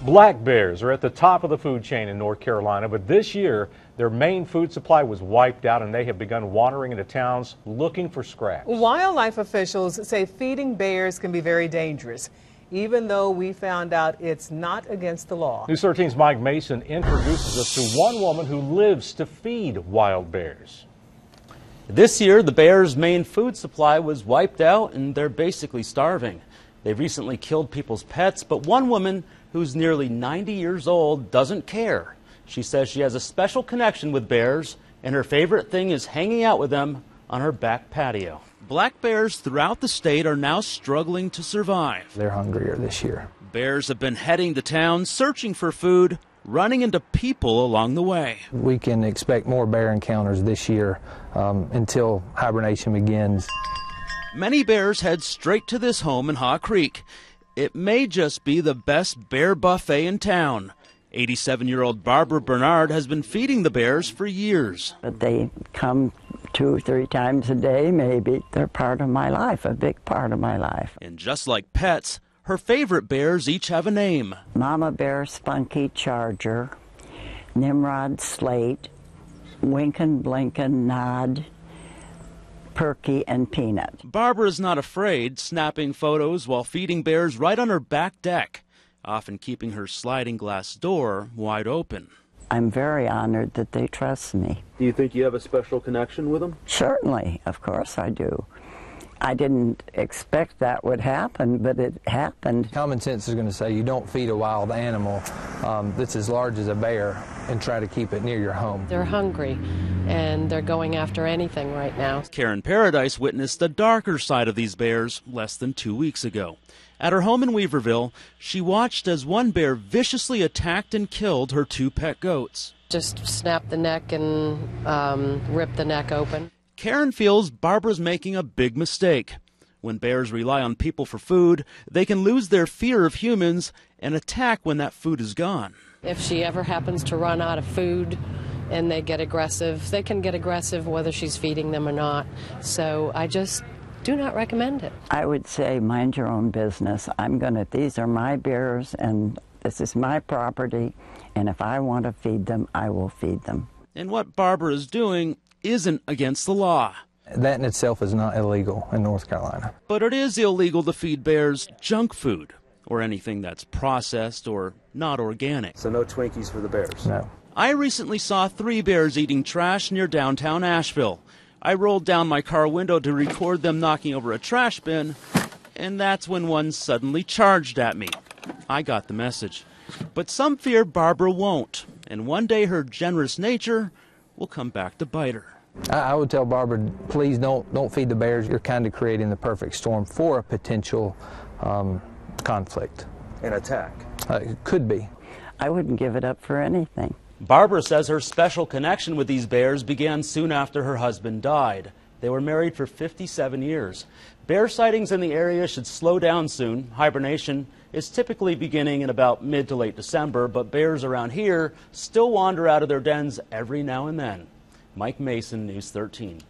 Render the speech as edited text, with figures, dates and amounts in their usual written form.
Black bears are at the top of the food chain in North Carolina, but this year their main food supply was wiped out and they have begun wandering into towns looking for scraps. Wildlife officials say feeding bears can be very dangerous, even though we found out it's not against the law. News 13's Mike Mason introduces us to one woman who lives to feed wild bears. This year, the bears' main food supply was wiped out and they're basically starving. They've recently killed people's pets, but one woman who's nearly 90 years old doesn't care. She says she has a special connection with bears, and her favorite thing is hanging out with them on her back patio. Black bears throughout the state are now struggling to survive. They're hungrier this year. Bears have been heading to town, searching for food, running into people along the way. We can expect more bear encounters this year until hibernation begins. Many bears head straight to this home in Haw Creek. It may just be the best bear buffet in town. 87-year-old Barbara Bernard has been feeding the bears for years. But they come 2 or 3 times a day, maybe. They're part of my life, a big part of my life. And just like pets, her favorite bears each have a name. Mama Bear Spunky Charger, Nimrod Slate, Winkin' Blinkin' Nod, Perky, and Peanut. Barbara's not afraid, snapping photos while feeding bears right on her back deck, often keeping her sliding glass door wide open. I'm very honored that they trust me. Do you think you have a special connection with them? Certainly, of course I do. I didn't expect that would happen, but it happened. Common sense is going to say you don't feed a wild animal that's as large as a bear and try to keep it near your home. They're hungry, and they're going after anything right now. Karen Paradise witnessed the darker side of these bears less than 2 weeks ago. At her home in Weaverville, she watched as one bear viciously attacked and killed her 2 pet goats. Just snap the neck and rip the neck open. Karen feels Barbara's making a big mistake. When bears rely on people for food, they can lose their fear of humans and attack when that food is gone. If she ever happens to run out of food and they get aggressive, they can get aggressive whether she's feeding them or not. So I just do not recommend it. I would say mind your own business. These are my bears and this is my property, and if I want to feed them, I will feed them. And what Barbara is doing isn't against the law. That in itself is not illegal in North Carolina. But it is illegal to feed bears junk food or anything that's processed or not organic. So no Twinkies for the bears? No. I recently saw 3 bears eating trash near downtown Asheville. I rolled down my car window to record them knocking over a trash bin, and that's when one suddenly charged at me. I got the message. But some fear Barbara won't, and one day her generous nature will come back to bite her. I would tell Barbara, please don't feed the bears. You're kind of creating the perfect storm for a potential conflict. An attack? It could be. I wouldn't give it up for anything. Barbara says her special connection with these bears began soon after her husband died. They were married for 57 years. Bear sightings in the area should slow down soon. Hibernation is typically beginning in about mid to late December, but bears around here still wander out of their dens every now and then. Mike Mason, News 13.